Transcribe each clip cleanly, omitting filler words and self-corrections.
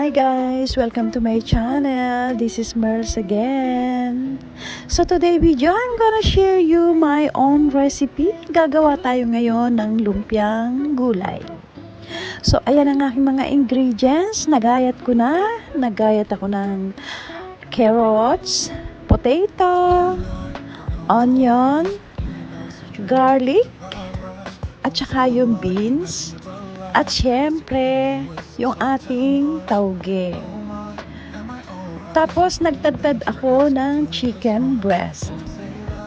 Hi guys! Welcome to my channel. This is Merce again. So today video, I'm gonna share you my own recipe. Gagawa tayo ngayon ng lumpiang gulay. So ayan ang aking mga ingredients. Nagayat ako ng carrots, potato, onion, garlic, at saka yung beans. At syempre, yung ating tauge. Tapos, nagtadtad ako ng chicken breast.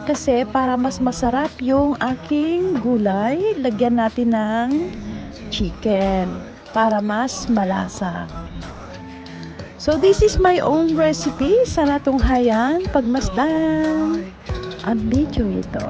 Kasi, para mas masarap yung aking gulay, lagyan natin ng chicken. Para mas malasa. So, this is my own recipe. Sana tunghayan, pagmasdan ang video ito.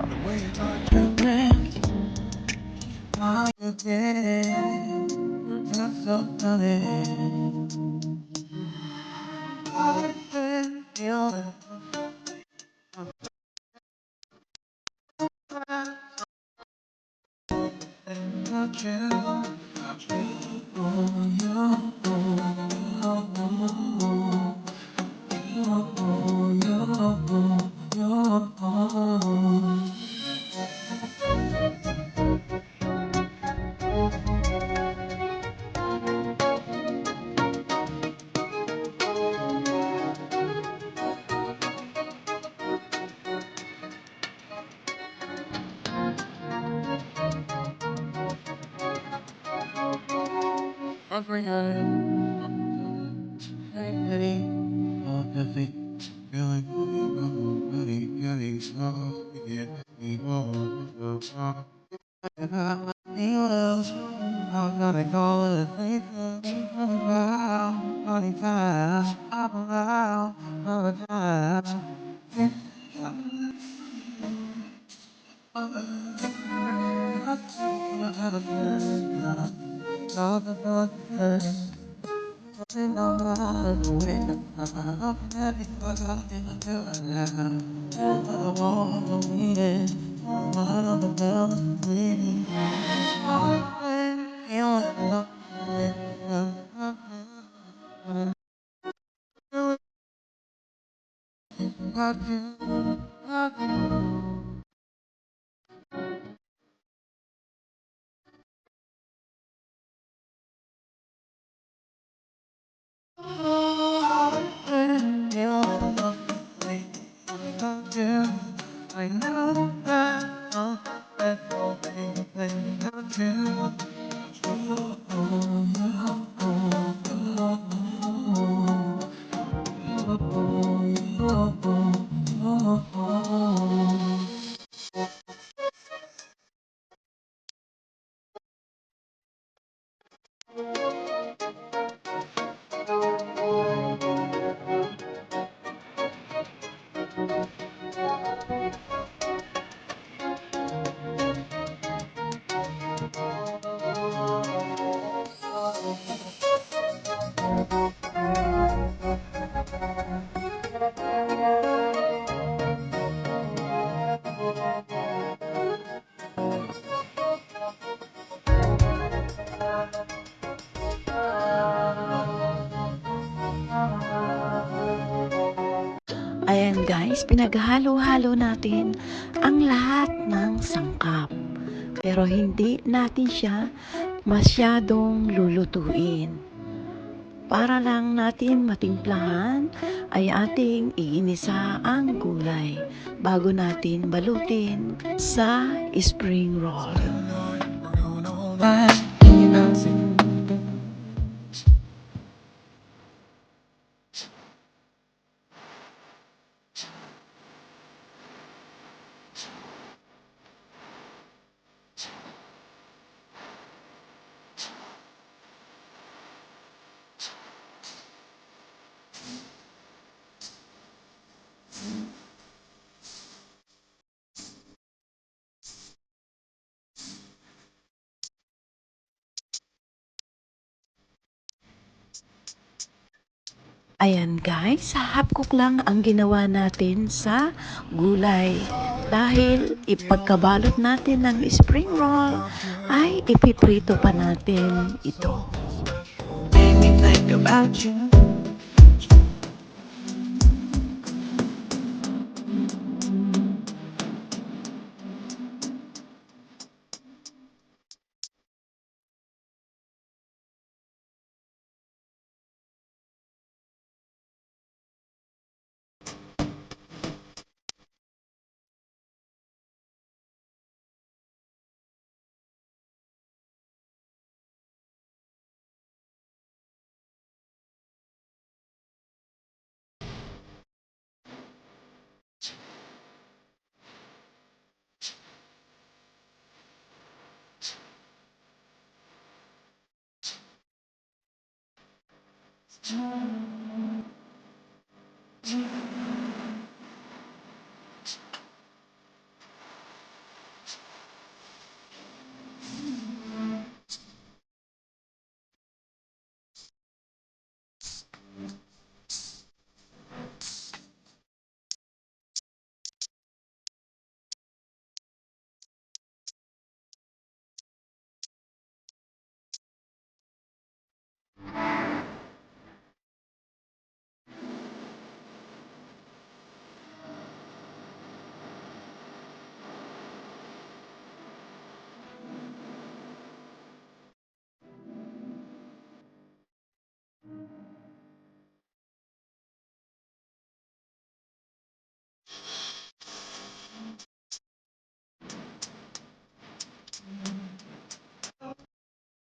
Ayan guys, pinaghalo-halo natin ang lahat ng sangkap. Pero hindi natin siya masyadong lulutuin. Para lang natin matimplahan ay ating iinisa ang gulay bago natin balutin sa spring roll. Ayan guys, half cook lang ang ginawa natin sa gulay. Dahil ipagkabalot natin ng spring roll, ay ipiprito pa natin ito. think about you.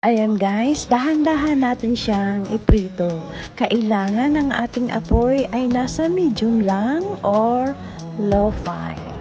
Ayan guys, dahan-dahan natin siyang iprito. Kailangan ang ating apoy ay nasa medium lang or low fire.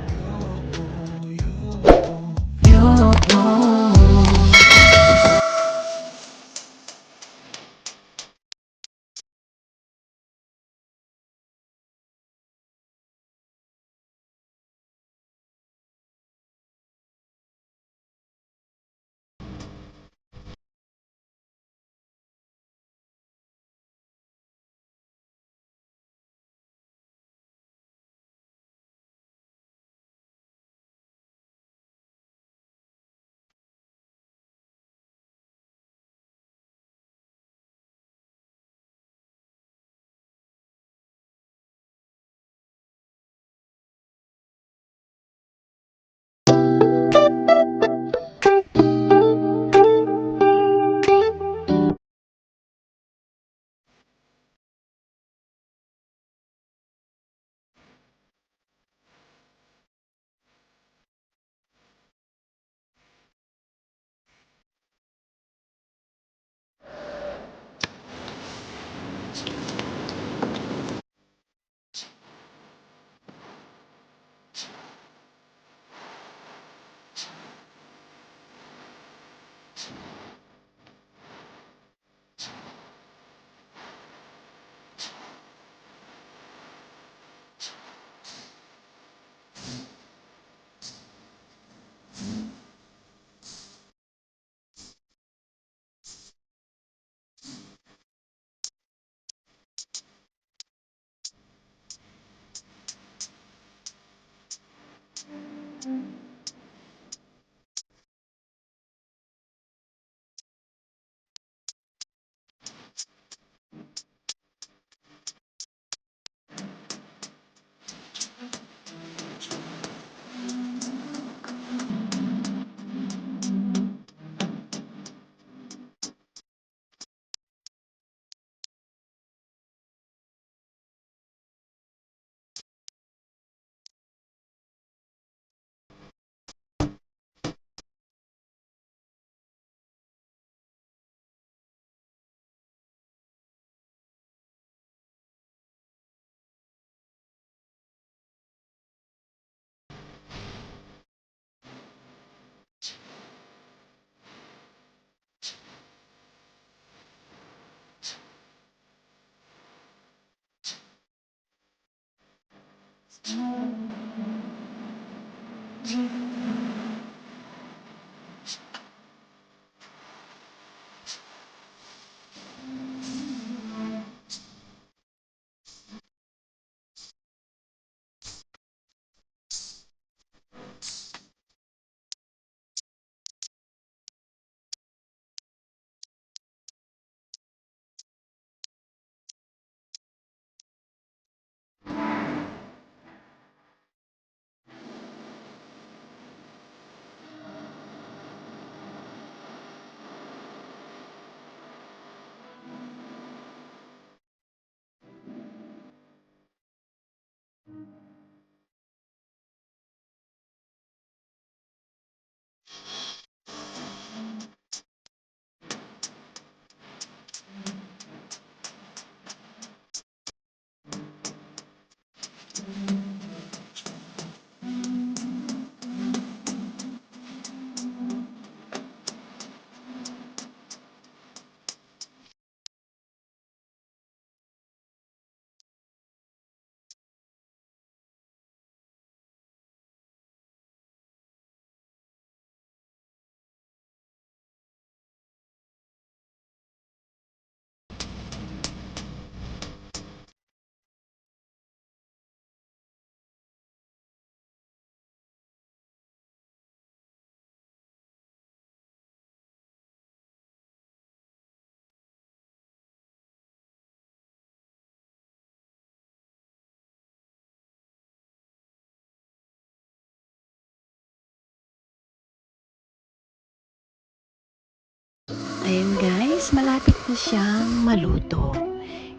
Ayun guys, malapit na siyang maluto.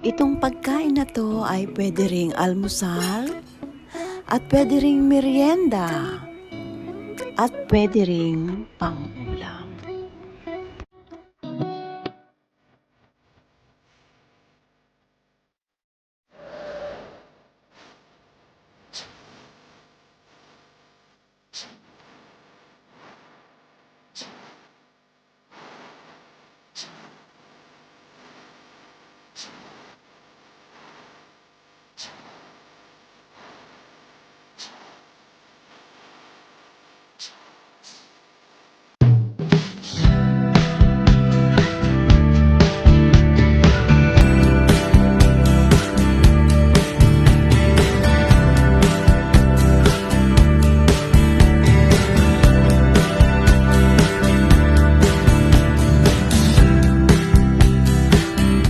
Itong pagkain na to ay pwede ring almusal, at pwede ring merienda, at pwede ring pangulam.